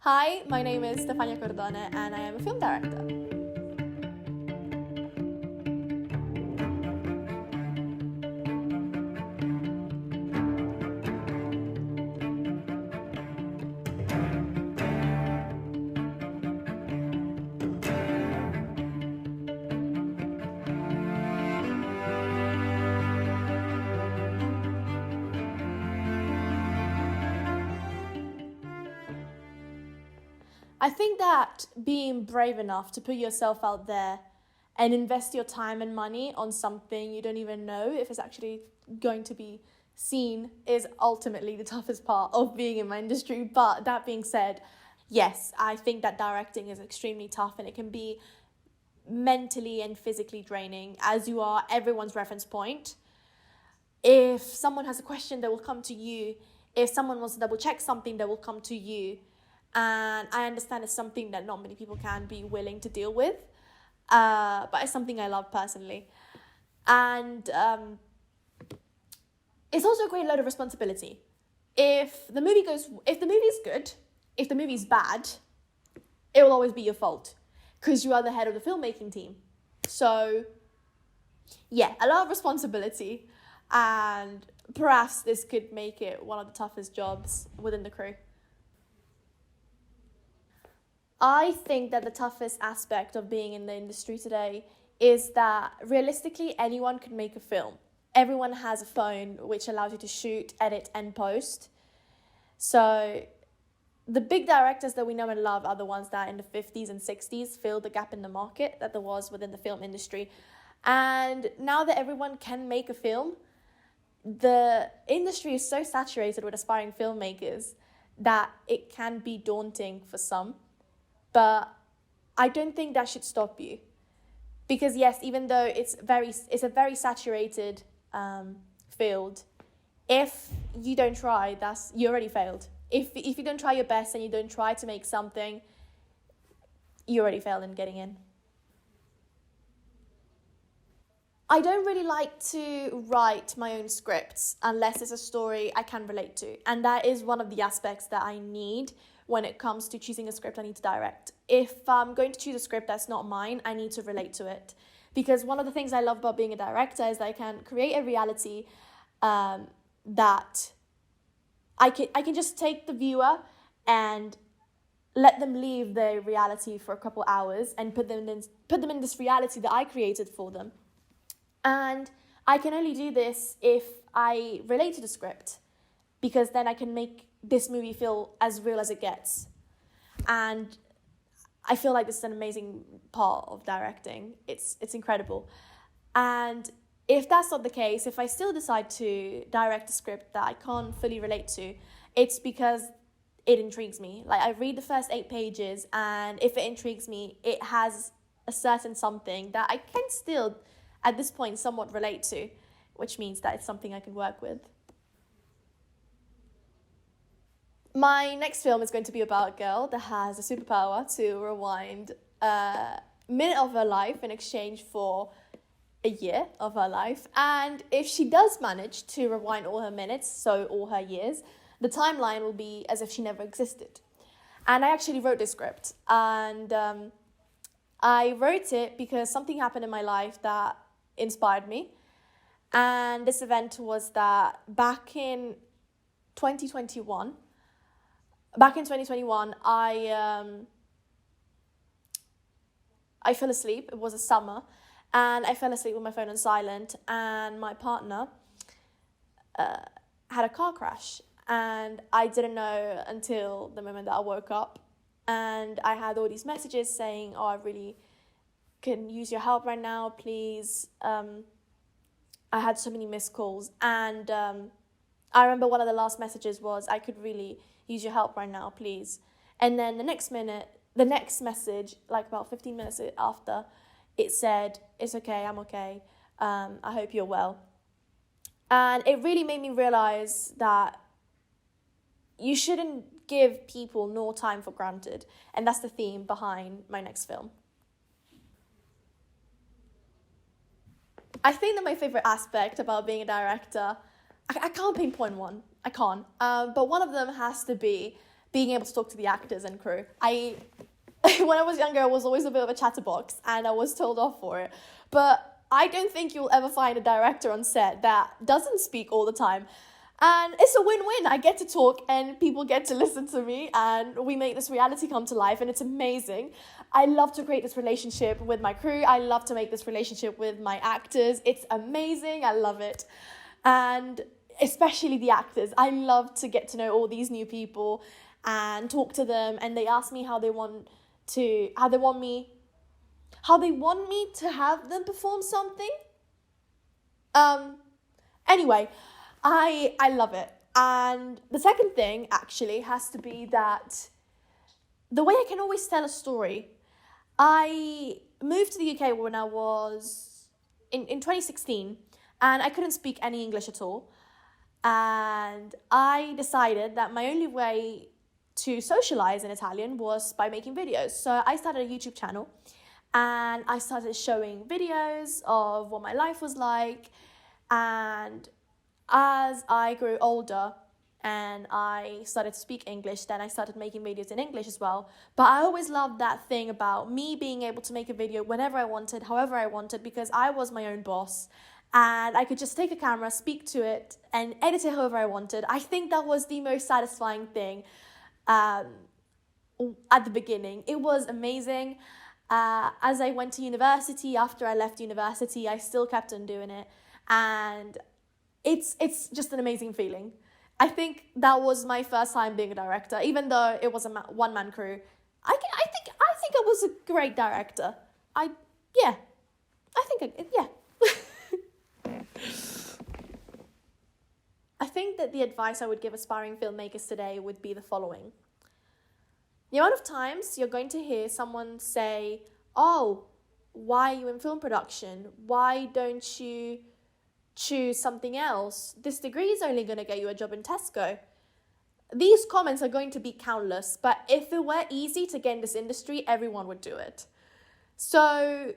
Hi, my name is Stefania Cordone and I am a film director. I think that being brave enough to put yourself out there and invest your time and money on something you don't even know if it's actually going to be seen is ultimately the toughest part of being in my industry. But that being said, yes, I think that directing is extremely tough and it can be mentally and physically draining as you are everyone's reference point. If someone has a question, they will come to you. If someone wants to double check something, they will come to you. And I understand it's something that not many people can be willing to deal with, but it's something I love personally. And it's also a great load of responsibility. If the movie is good, if the movie is bad, it will always be your fault because you are the head of the filmmaking team. So, yeah, a lot of responsibility, and perhaps this could make it one of the toughest jobs within the crew. I think that the toughest aspect of being in the industry today is that realistically anyone can make a film. Everyone has a phone which allows you to shoot, edit, and post. So the big directors that we know and love are the ones that in the 50s and 60s filled the gap in the market that there was within the film industry. And now that everyone can make a film, the industry is so saturated with aspiring filmmakers that it can be daunting for some. But I don't think that should stop you. Because yes, even though it's a very saturated field, if you don't try, you already failed. If you don't try your best and you don't try to make something, you already failed in getting in. I don't really like to write my own scripts unless it's a story I can relate to. And that is one of the aspects that I need when it comes to choosing a script I need to direct. If I'm going to choose a script that's not mine, I need to relate to it. Because one of the things I love about being a director is that I can create a reality that I can just take the viewer and let them leave their reality for a couple hours and put them in this reality that I created for them. And I can only do this if I relate to the script, because then I can make this movie feel as real as it gets. And I feel like this is an amazing part of directing. It's incredible. And if that's not the case, if I still decide to direct a script that I can't fully relate to, it's because it intrigues me. Like, I read the first 8 pages, and if it intrigues me, it has a certain something that I can still, at this point, somewhat relate to, which means that it's something I can work with. My next film is going to be about a girl that has a superpower to rewind a minute of her life in exchange for a year of her life. And if she does manage to rewind all her minutes, so all her years, the timeline will be as if she never existed. And I actually wrote this script. And I wrote it because something happened in my life that inspired me. And this event was that back in 2021, I fell asleep. It was a summer, and I fell asleep with my phone on silent, and my partner had a car crash, and I didn't know until the moment that I woke up, and I had all these messages saying, "Oh, I really can use your help right now, please." I had so many missed calls, and I remember one of the last messages was, "I could really use your help right now, please." And then the next message, like about 15 minutes after, it said, "It's okay, I'm okay. I hope you're well." And it really made me realize that you shouldn't give people no time for granted. And that's the theme behind my next film. I think that my favorite aspect about being a director, I can't pinpoint one. I can't. But one of them has to be being able to talk to the actors and crew. When I was younger, I was always a bit of a chatterbox and I was told off for it. But I don't think you'll ever find a director on set that doesn't speak all the time. And it's a win-win. I get to talk and people get to listen to me and we make this reality come to life and it's amazing. I love to create this relationship with my crew. I love to make this relationship with my actors. It's amazing. I love it. And especially the actors. I love to get to know all these new people and talk to them, and they ask me how they want me to have them perform something. Anyway, I love it. And the second thing actually has to be that the way I can always tell a story. I moved to the UK when I was in 2016, and I couldn't speak any English at all. And I decided that my only way to socialize in Italian was by making videos. So I started a YouTube channel and I started showing videos of what my life was like. And as I grew older and I started to speak English, then I started making videos in English as well. But I always loved that thing about me being able to make a video whenever I wanted, however I wanted, because I was my own boss. And I could just take a camera, speak to it, and edit it however I wanted. I think that was the most satisfying thing at the beginning. It was amazing. As I went to university, after I left university, I still kept on doing it. And it's just an amazing feeling. I think that was my first time being a director, even though it was a one-man crew. I think I was a great director. Yeah. I think that the advice I would give aspiring filmmakers today would be the following. The amount of times you're going to hear someone say, "Oh, why are you in film production? Why don't you choose something else? This degree is only going to get you a job in Tesco." These comments are going to be countless, but if it were easy to get in this industry, everyone would do it. So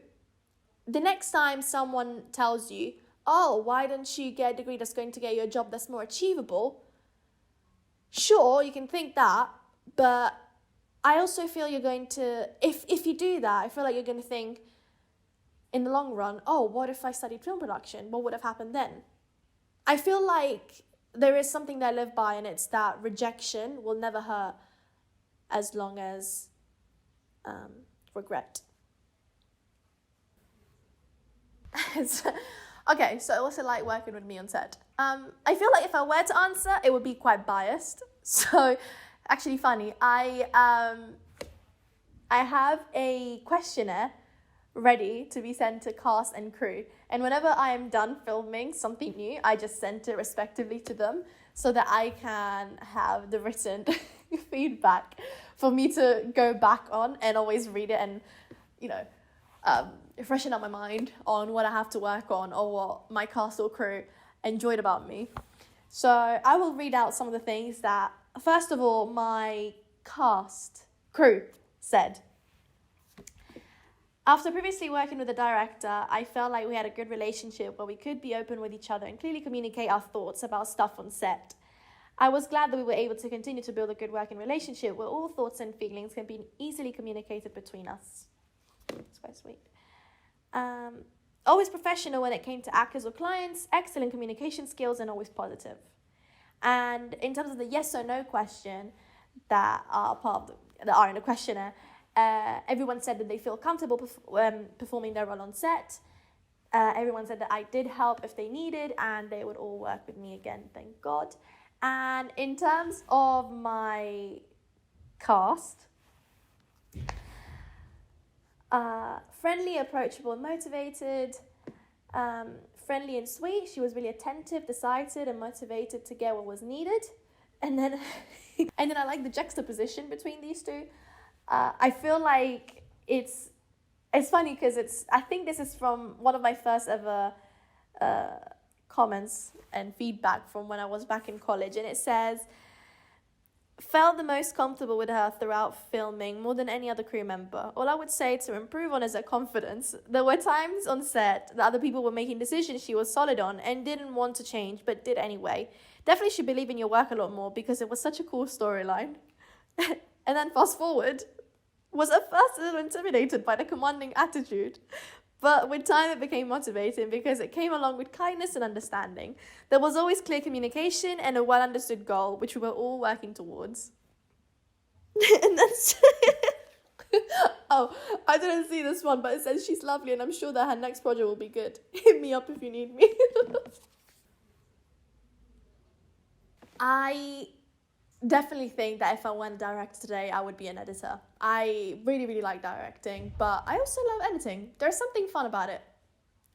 the next time someone tells you, "Oh, why don't you get a degree that's going to get you a job that's more achievable?" Sure, you can think that, but I also feel you're going to, if you do that, I feel like you're going to think in the long run, "Oh, what if I studied film production? What would have happened then?" I feel like there is something that I live by, and it's that rejection will never hurt as long as regret. Okay, so what's it like working with me on set? I feel like if I were to answer, it would be quite biased. So, actually funny, I have a questionnaire ready to be sent to cast and crew. And whenever I am done filming something new, I just send it respectively to them so that I can have the written feedback for me to go back on and always read it and, freshen up my mind on what I have to work on or what my cast or crew enjoyed about me. So I will read out some of the things that, first of all, my crew said. After previously working with a director, I felt like we had a good relationship where we could be open with each other and clearly communicate our thoughts about stuff on set. I was glad that we were able to continue to build a good working relationship where all thoughts and feelings can be easily communicated between us. It's quite sweet. Always professional when it came to actors or clients, excellent communication skills, and always positive. And in terms of the yes or no question that are in the questionnaire, everyone said that they feel comfortable performing their role on set. Everyone said that I did help if they needed, and they would all work with me again, thank God. And in terms of my cast, friendly, approachable, and motivated, friendly and sweet. She was really attentive, decisive, and motivated to get what was needed. And then I like the juxtaposition between these two. I feel like it's funny because I think this is from one of my first ever comments and feedback from when I was back in college, and it says, felt the most comfortable with her throughout filming more than any other crew member. All I would say to improve on is her confidence. There were times on set that other people were making decisions she was solid on and didn't want to change but did anyway. Definitely should believe in your work a lot more because it was such a cool storyline. And then fast forward, was at first a little intimidated by the commanding attitude. But with time, it became motivating because it came along with kindness and understanding. There was always clear communication and a well understood goal, which we were all working towards. And that's. Oh, I didn't see this one, but it says she's lovely and I'm sure that her next project will be good. Hit me up if you need me. I definitely think that if I went direct today, I would be an editor. I really, really like directing, but I also love editing. There's something fun about it.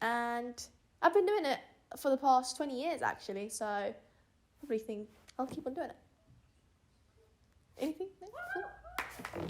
And I've been doing it for the past 20 years, actually, so I probably think I'll keep on doing it. Anything? Cool.